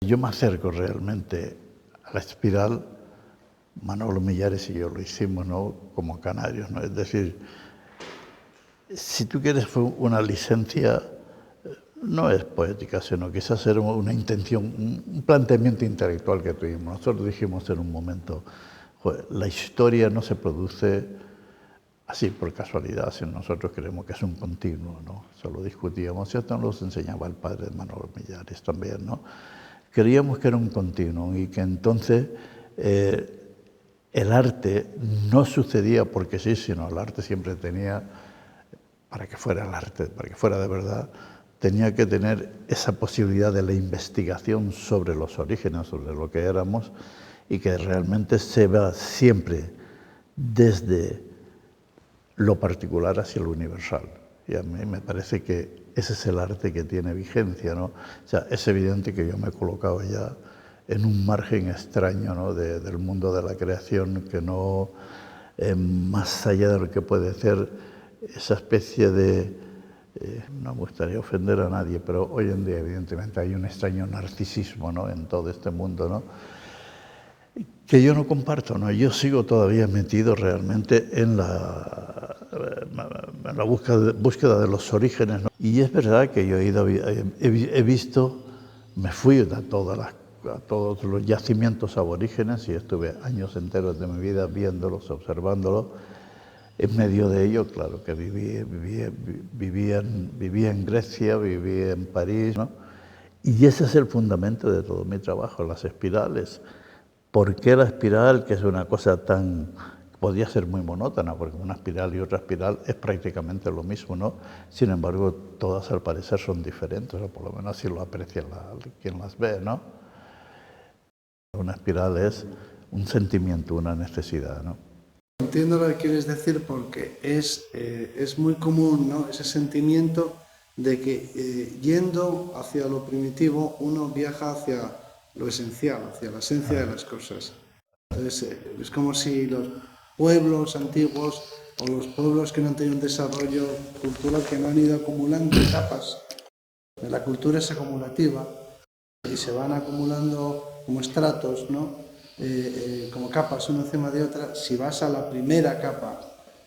Yo me acerco realmente a la espiral, Manolo Millares y yo lo hicimos, ¿no?, como canarios, ¿no? Es decir, si tú quieres, fue una licencia, no es poética, sino quizás era una intención, un planteamiento intelectual que tuvimos. Nosotros dijimos en un momento, joder, la historia no se produce así por casualidad, sino nosotros creemos que es un continuo, ¿no? Eso lo discutíamos, y esto nos enseñaba el padre de Manolo Millares también, ¿no? Creíamos que era un continuo y que entonces el arte no sucedía porque sí, sino el arte siempre tenía, para que fuera el arte, para que fuera de verdad, tenía que tener esa posibilidad de la investigación sobre los orígenes, sobre lo que éramos, y que realmente se va siempre desde lo particular hacia lo universal. Y a mí me parece que ese es el arte que tiene vigencia, ¿no? O sea, es evidente que yo me he colocado ya en un margen extraño, ¿no?, del mundo de la creación, que no, más allá de lo que puede ser esa especie de, no me gustaría ofender a nadie, pero hoy en día evidentemente hay un extraño narcisismo, ¿no?, en todo este mundo, ¿no?, que yo no comparto, ¿no? Yo sigo todavía metido realmente en la búsqueda de los orígenes, ¿no? Y es verdad que yo he visto, me fui a todos los yacimientos aborígenes y estuve años enteros de mi vida viéndolos, observándolos. En medio de ello, claro, que vivía en Grecia, vivía en París, ¿no? Y ese es el fundamento de todo mi trabajo, las espirales. ¿Por qué la espiral, que es una cosa tan, podría ser muy monótona, porque una espiral y otra espiral es prácticamente lo mismo, ¿no? Sin embargo, todas al parecer son diferentes, o por lo menos así lo aprecia quien las ve, ¿no? Una espiral es un sentimiento, una necesidad, ¿no? Entiendo lo que quieres decir, porque es muy común, ¿no?, ese sentimiento de que yendo hacia lo primitivo uno viaja hacia lo esencial, hacia la esencia de las cosas. Entonces, es como si los pueblos antiguos o los pueblos que no han tenido un desarrollo cultural, que no han ido acumulando capas. La cultura es acumulativa y se van acumulando como estratos, ¿no?, como capas una encima de otra. Si vas a la primera capa,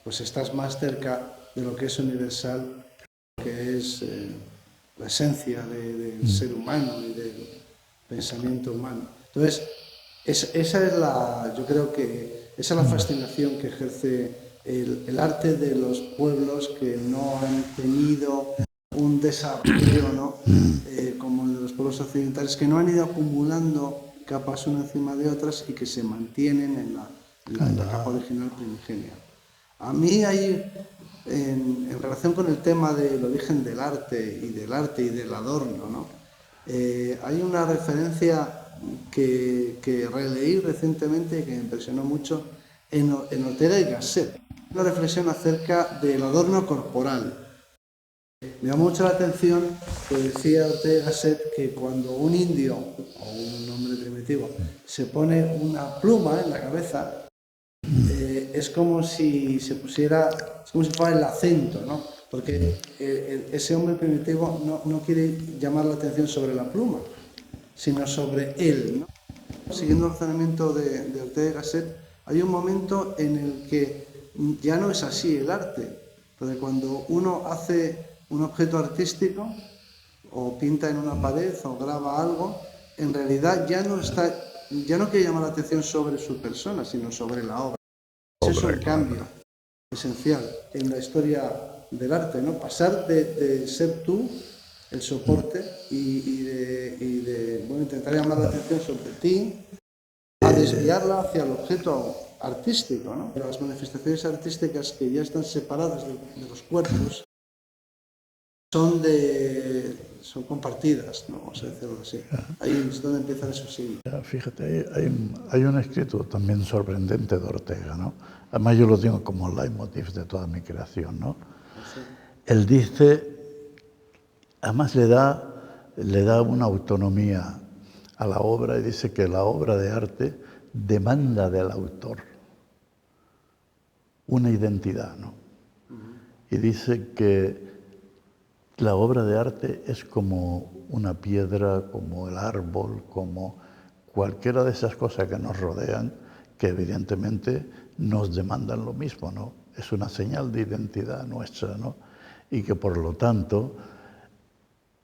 pues estás más cerca de lo que es universal, que es la esencia del ser humano y del pensamiento humano. Entonces, esa es yo creo que esa es la fascinación que ejerce el arte de los pueblos que no han tenido un desarrollo, ¿no?, como el de los pueblos occidentales, que no han ido acumulando capas una encima de otras y que se mantienen en la capa original primigenia. A mí hay, en relación con el tema del origen del arte y del adorno, ¿no?, hay una referencia que releí recientemente y que me impresionó mucho en Ortega y Gasset, una reflexión acerca del adorno corporal. Me llamó mucho la atención que decía Ortega y Gasset que cuando un indio o un hombre primitivo se pone una pluma en la cabeza, es como si se pusiera, es como si fuera el acento, ¿no? Porque ese hombre primitivo no quiere llamar la atención sobre la pluma, sino sobre él, ¿no? Siguiendo el razonamiento de Ortega y Gasset, hay un momento en el que ya no es así el arte. Porque cuando uno hace un objeto artístico, o pinta en una pared, o graba algo, en realidad ya no quiere llamar la atención sobre su persona, sino sobre la obra. Ese es un cambio esencial en la historia del arte, ¿no? Pasar de ser tú el soporte y de intentar llamar la atención sobre ti, a desviarla hacia el objeto artístico, ¿no? Las manifestaciones artísticas que ya están separadas de los cuerpos son compartidas, ¿no?, vamos a decirlo así. Ahí es donde empieza eso, sí. Fíjate, hay un escrito también sorprendente de Ortega, ¿no? Además yo lo tengo como leitmotiv de toda mi creación, ¿no? Sí. Él dice, además le da una autonomía a la obra, y dice que la obra de arte demanda del autor una identidad, ¿no? Y dice que La obra de arte es como una piedra, como el árbol, como cualquiera de esas cosas que nos rodean, que evidentemente nos demandan lo mismo, ¿no? Es una señal de identidad nuestra, ¿no? Y que por lo tanto,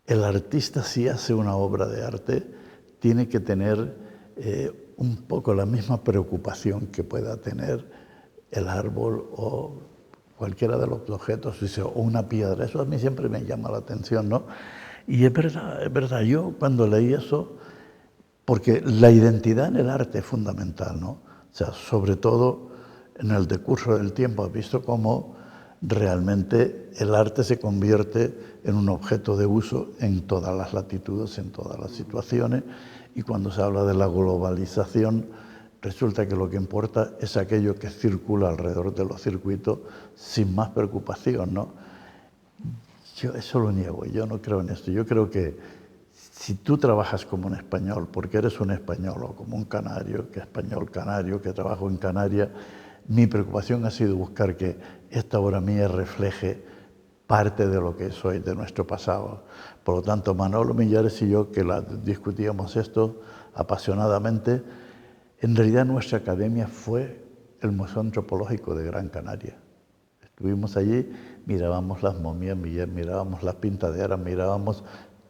el artista, si hace una obra de arte, tiene que tener un poco la misma preocupación que pueda tener el árbol o cualquiera de los objetos, o una piedra. Eso a mí siempre me llama la atención, ¿no? Y es verdad, yo cuando leí eso, porque la identidad en el arte es fundamental, ¿no? O sea, sobre todo en el decurso del tiempo, has visto cómo realmente el arte se convierte en un objeto de uso en todas las latitudes, en todas las situaciones, y cuando se habla de la globalización, resulta que lo que importa es aquello que circula alrededor de los circuitos sin más preocupación, ¿no? Yo eso lo niego, yo no creo en esto. Yo creo que si tú trabajas como un español, porque eres un español, o como un canario, que español canario, que trabajo en Canarias, mi preocupación ha sido buscar que esta obra mía refleje parte de lo que soy, de nuestro pasado. Por lo tanto, Manolo Millares y yo, que discutíamos esto apasionadamente, en realidad nuestra academia fue el Museo Antropológico de Gran Canaria. Estuvimos allí, mirábamos las momias, mirábamos las pintaderas, mirábamos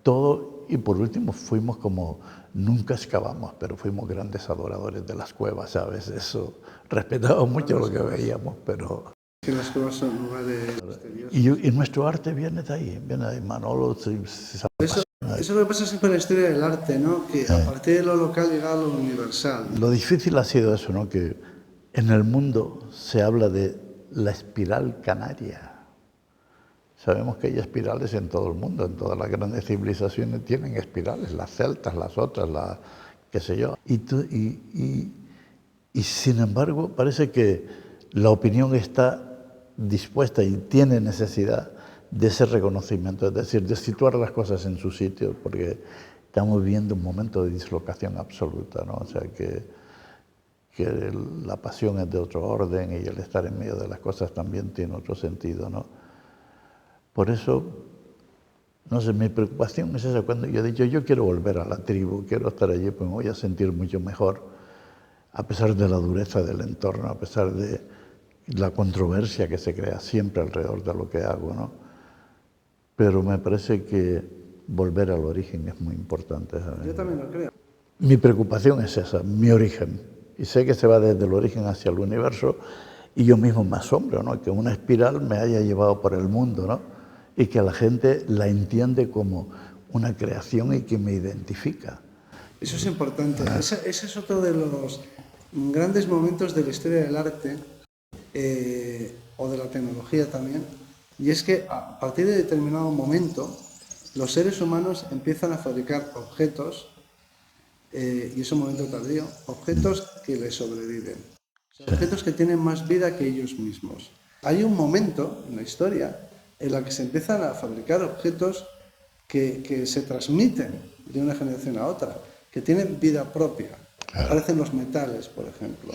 todo y por último fuimos como, nunca excavamos, pero fuimos grandes adoradores de las cuevas, ¿sabes? Eso, respetábamos mucho lo que veíamos, pero... Que las cuevas son lugares misteriosos. Y nuestro arte viene de ahí, Manolo se Eso es lo que pasa siempre en la historia del arte, ¿no? Que a partir de lo local llega a lo universal. Lo difícil ha sido eso, ¿no? Que en el mundo se habla de la espiral canaria. Sabemos que hay espirales en todo el mundo, en todas las grandes civilizaciones tienen espirales, las celtas, las otras, qué sé yo. Y sin embargo parece que la opinión está dispuesta y tiene necesidad de ese reconocimiento, es decir, de situar las cosas en su sitio, porque estamos viviendo un momento de dislocación absoluta, ¿no? O sea, que la pasión es de otro orden y el estar en medio de las cosas también tiene otro sentido, ¿no? Por eso, no sé, mi preocupación es esa. Cuando yo he dicho, yo quiero volver a la tribu, quiero estar allí, pues me voy a sentir mucho mejor, a pesar de la dureza del entorno, a pesar de la controversia que se crea siempre alrededor de lo que hago, ¿no? Pero me parece que volver al origen es muy importante, ¿sabes? Yo también lo creo. Mi preocupación es esa, mi origen. Y sé que se va desde el origen hacia el universo, y yo mismo me asombro, ¿no? Que una espiral me haya llevado por el mundo, ¿no? Y que la gente la entiende como una creación y que me identifica. Eso es importante. Ese es otro de los grandes momentos de la historia del arte o de la tecnología también. Y es que a partir de determinado momento los seres humanos empiezan a fabricar objetos, y es un momento tardío, objetos que les sobreviven. O sea, objetos que tienen más vida que ellos mismos. Hay un momento en la historia en la que se empiezan a fabricar objetos que se transmiten de una generación a otra, que tienen vida propia. Aparecen los metales, por ejemplo.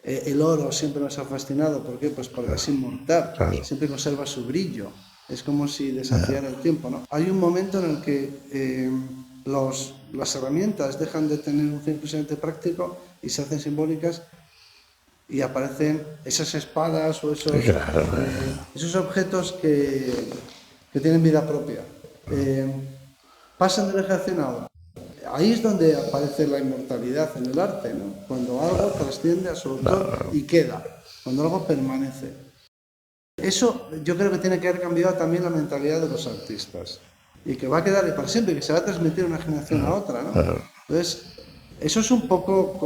El oro siempre nos ha fascinado. ¿Por qué? Pues porque es inmortal, siempre conserva su brillo. Es como si desafiara el tiempo, ¿no? Hay un momento en el que las herramientas dejan de tener un fin exclusivamente práctico y se hacen simbólicas, y aparecen esas espadas o esos objetos que tienen vida propia. Pasan de una generación a otra. Ahí es donde aparece la inmortalidad en el arte, ¿no? Cuando algo trasciende a su autor y queda, cuando algo permanece. Eso yo creo que tiene que haber cambiado también la mentalidad de los artistas, y que va a quedar para siempre, que se va a transmitir de una generación a otra, ¿no? Entonces, eso es un poco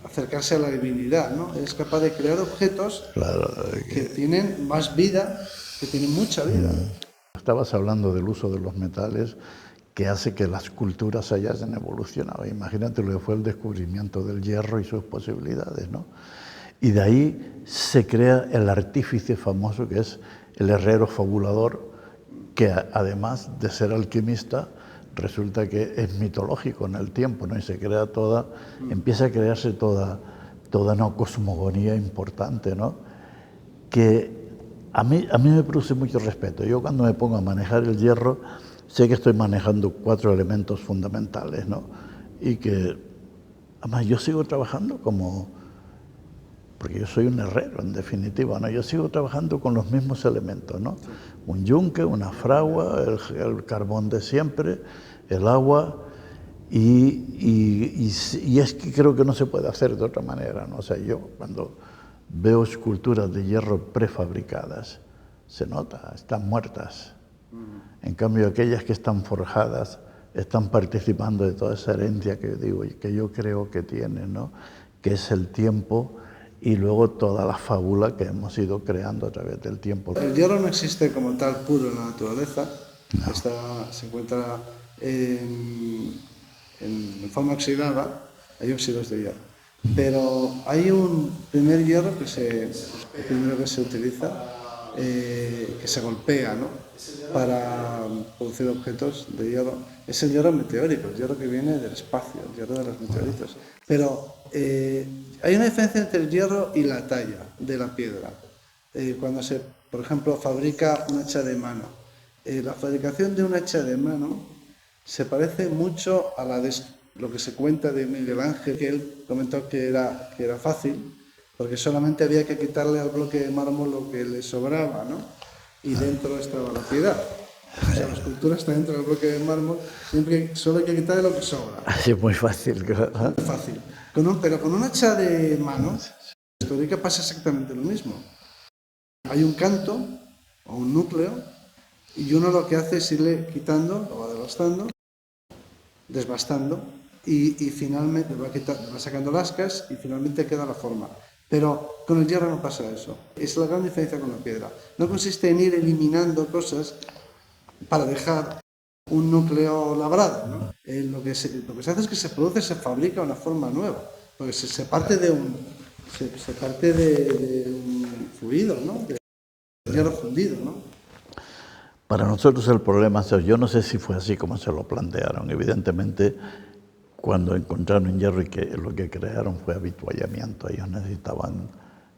acercarse a la divinidad, ¿no? Es capaz de crear objetos que tienen más vida, que tienen mucha vida. Estabas hablando del uso de los metales, que hace que las culturas hayan evolucionado. Imagínate lo que fue el descubrimiento del hierro y sus posibilidades, ¿no? Y de ahí se crea el artífice famoso, que es el herrero fabulador, que además de ser alquimista, resulta que es mitológico en el tiempo, ¿no? Y se crea empieza a crearse toda una cosmogonía importante, ¿no? Que a mí me produce mucho respeto. Yo cuando me pongo a manejar el hierro, sé que estoy manejando 4 elementos fundamentales, ¿no? Y que, además, yo sigo trabajando porque yo soy un herrero, en definitiva, ¿no? Yo sigo trabajando con los mismos elementos, ¿no? Un yunque, una fragua, el carbón de siempre, el agua, y es que creo que no se puede hacer de otra manera, ¿no? O sea, yo cuando veo esculturas de hierro prefabricadas, se nota, están muertas. En cambio, aquellas que están forjadas están participando de toda esa herencia que digo y que yo creo que tienen, ¿no? Que es el tiempo y luego toda la fábula que hemos ido creando a través del tiempo. El hierro no existe como tal puro en la naturaleza, No. se encuentra en forma oxidada, hay óxidos de hierro. Pero hay un primer hierro el primero que se utiliza, que se golpea, ¿no? Para producir objetos de hierro. Es el hierro meteórico, el hierro que viene del espacio, el hierro de los meteoritos. Pero hay una diferencia entre el hierro y la talla de la piedra. Cuando se, por ejemplo, fabrica un hacha de mano, la fabricación de un hacha de mano se parece mucho a lo que se cuenta de Miguel Ángel, que él comentó que era fácil, porque solamente había que quitarle al bloque de mármol lo que le sobraba, ¿no? Y dentro estaba la piedad. O sea, la escultura está dentro del bloque de mármol, solo hay que quitarle lo que sobra. Así es muy fácil. Muy fácil. Pero con un hacha de mano, en la histórica pasa exactamente lo mismo. Hay un canto o un núcleo y uno lo que hace es irle quitando, lo va devastando, desbastando y finalmente va sacando lascas y finalmente queda la forma. Pero con el hierro no pasa eso. Es la gran diferencia con la piedra. No consiste en ir eliminando cosas para dejar un núcleo labrado, ¿no? Lo que se hace es que se fabrica una forma nueva, porque se parte de un fluido, ¿no? De hierro fundido, ¿no? Para nosotros el problema es, yo no sé si fue así como se lo plantearon. Evidentemente, cuando encontraron hierro y que lo que crearon fue habituallamiento, ellos necesitaban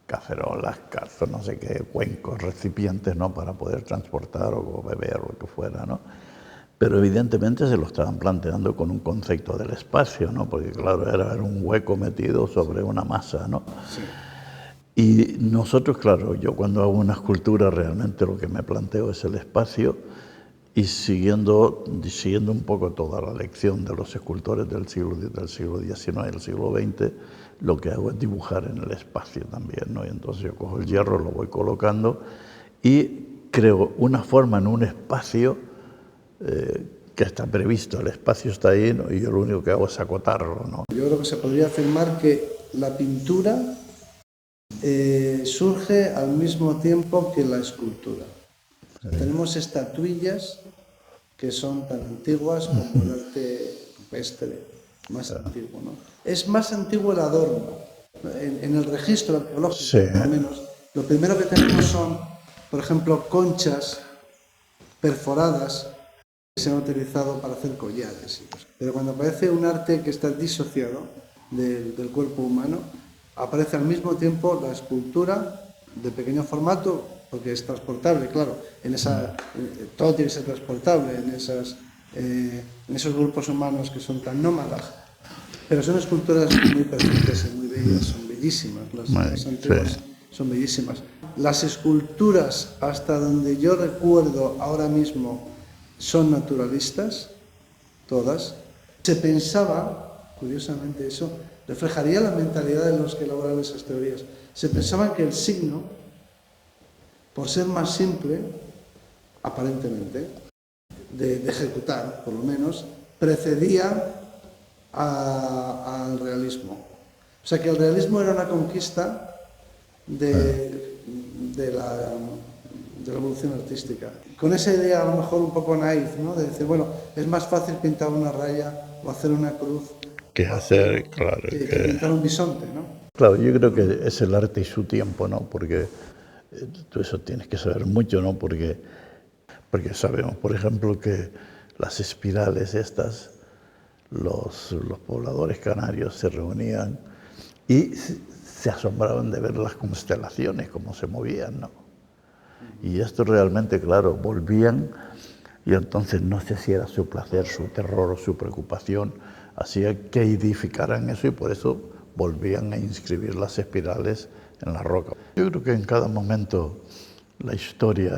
cacerolas, carzos, no sé qué, cuencos, recipientes, ¿no? Para poder transportar o beber o lo que fuera, ¿no? Pero evidentemente se lo estaban planteando con un concepto del espacio, ¿no? Porque claro, era un hueco metido sobre una masa, ¿no? Sí. Y nosotros, claro, yo cuando hago una escultura realmente lo que me planteo es el espacio y siguiendo un poco toda la lección de los escultores del siglo XIX y del siglo XX, lo que hago es dibujar en el espacio también, ¿no? Y entonces yo cojo el hierro, lo voy colocando y creo una forma en un espacio que está previsto, el espacio está ahí, ¿no? Y yo lo único que hago es acotarlo, ¿no? Yo creo que se podría afirmar que la pintura surge al mismo tiempo que la escultura. Sí. Tenemos estatuillas que son tan antiguas como el arte rupestre, más antiguo, ¿no? Es más antiguo el adorno. En el registro arqueológico, sí, al menos, lo primero que tenemos son, por ejemplo, conchas perforadas que se han utilizado para hacer collares. Pero cuando aparece un arte que está disociado del cuerpo humano, aparece al mismo tiempo la escultura de pequeño formato, porque es transportable, claro. Todo tiene que ser transportable en esos grupos humanos que son tan nómadas. Pero son esculturas muy perfectas y muy bellas, son bellísimas. Las antiguas son bellísimas. Las esculturas, hasta donde yo recuerdo ahora mismo, son naturalistas, todas. Se pensaba, curiosamente eso, reflejaría la mentalidad de los que elaboraron esas teorías. Se pensaba que el signo, por ser más simple, aparentemente, de ejecutar, por lo menos, precedía al realismo. O sea que el realismo era una conquista de la evolución artística. Con esa idea a lo mejor un poco naif, ¿no? De decir, bueno, es más fácil pintar una raya o hacer una cruz que hacer, claro, que pintar un bisonte, ¿no? Claro, yo creo que es el arte y su tiempo, ¿no? Porque tú eso tienes que saber mucho, ¿no? Porque sabemos, por ejemplo, que las espirales estas, los pobladores canarios se reunían y se asombraban de ver las constelaciones, cómo se movían, ¿no? Y esto realmente, claro, volvían y entonces no sé si era su placer, su terror o su preocupación, hacía que edificaran eso y por eso volvían a inscribir las espirales en la roca. Yo creo que en cada momento la historia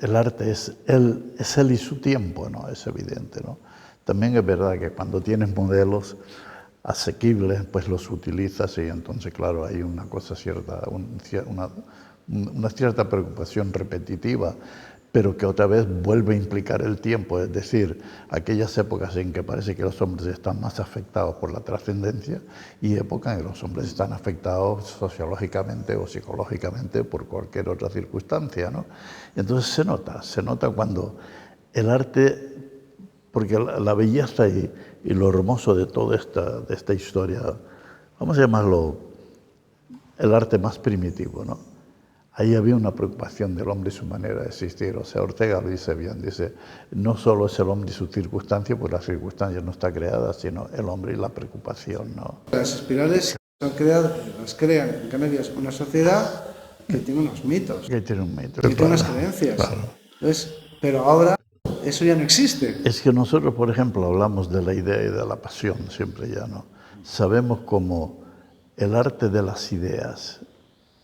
el arte es él y su tiempo, ¿no? Es evidente, ¿no? También es verdad que cuando tienes modelos asequibles, pues los utilizas y entonces, claro, hay una cosa cierta, una cierta preocupación repetitiva, pero que otra vez vuelve a implicar el tiempo, es decir, aquellas épocas en que parece que los hombres están más afectados por la trascendencia y épocas en que los hombres están afectados sociológicamente o psicológicamente por cualquier otra circunstancia, ¿no? Y entonces se nota cuando el arte, porque la belleza y lo hermoso de toda esta historia, vamos a llamarlo el arte más primitivo, ¿no? Ahí había una preocupación del hombre y su manera de existir. O sea, Ortega lo dice bien, dice, no solo es el hombre y su circunstancia, pues la circunstancia no está creada, sino el hombre y la preocupación, ¿no? Las espirales las crean en Canarias una sociedad que tiene unos mitos, Que tiene un mito. que tiene unas creencias. Claro. Entonces, pero ahora eso ya no existe. Es que nosotros, por ejemplo, hablamos de la idea y de la pasión siempre ya, ¿no? Sabemos cómo el arte de las ideas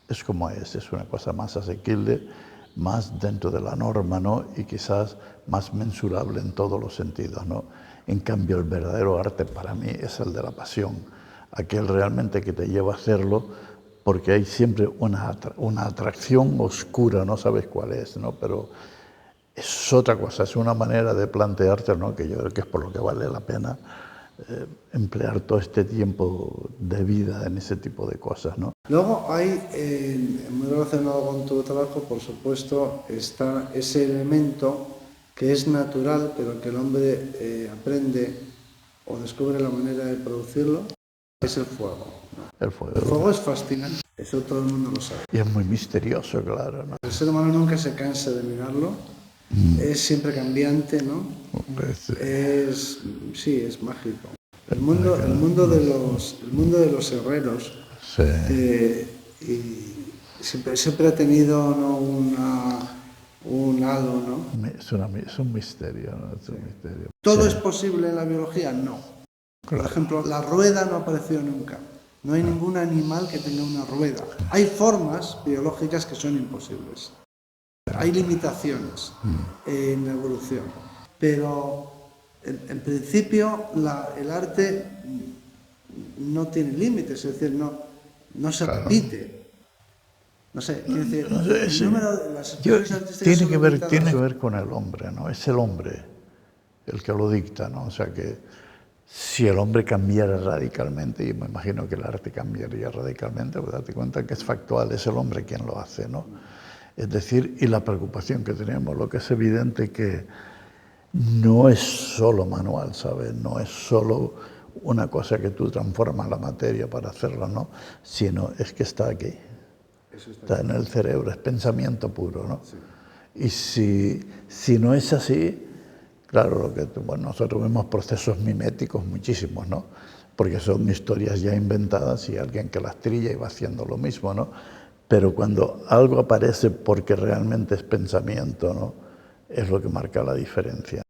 es como es una cosa más asequible, más dentro de la norma, ¿no? Y quizás más mensurable en todos los sentidos, ¿no? En cambio, el verdadero arte para mí es el de la pasión, aquel realmente que te lleva a hacerlo, porque hay siempre una atracción oscura, no sabes cuál es, ¿no? Pero es otra cosa, es una manera de plantearte, ¿no? Que yo creo que es por lo que vale la pena emplear todo este tiempo de vida en ese tipo de cosas, ¿no? Luego hay, muy relacionado con tu trabajo, por supuesto, está ese elemento que es natural, pero que el hombre aprende o descubre la manera de producirlo, es el fuego, ¿no? El fuego. El fuego es fascinante, eso todo el mundo lo sabe. Y es muy misterioso, claro, ¿no? El ser humano nunca se cansa de mirarlo, es siempre cambiante, ¿no? Sí, es mágico. El mundo de los herreros Sí. y siempre ha tenido, ¿no? un halo, ¿no? Es un misterio, ¿no? Es un misterio. ¿Todo es posible en la biología? No. Por ejemplo, la rueda no apareció nunca. No hay ningún animal que tenga una rueda. Hay formas biológicas que son imposibles. Hay limitaciones en la evolución. Pero, en principio, el arte no tiene límites, es decir, no se repite. No sé, quiero decir, el número de las expresiones artísticas tiene que ver con el hombre, ¿no? Es el hombre el que lo dicta, ¿no? O sea que si el hombre cambiara radicalmente, y me imagino que el arte cambiaría radicalmente, pues date cuenta que es factual, es el hombre quien lo hace, ¿no? Es decir, y la preocupación que tenemos, lo que es evidente que no es solo manual, ¿sabes? No es solo una cosa que tú transformas la materia para hacerla, ¿no? Sino es que está aquí. Está en el cerebro, es pensamiento puro, ¿no? Sí. Y si no es así, claro, nosotros vemos procesos miméticos muchísimos, ¿no? Porque son historias ya inventadas y alguien que las trilla y va haciendo lo mismo, ¿no? Pero cuando algo aparece porque realmente es pensamiento, ¿no? Es lo que marca la diferencia.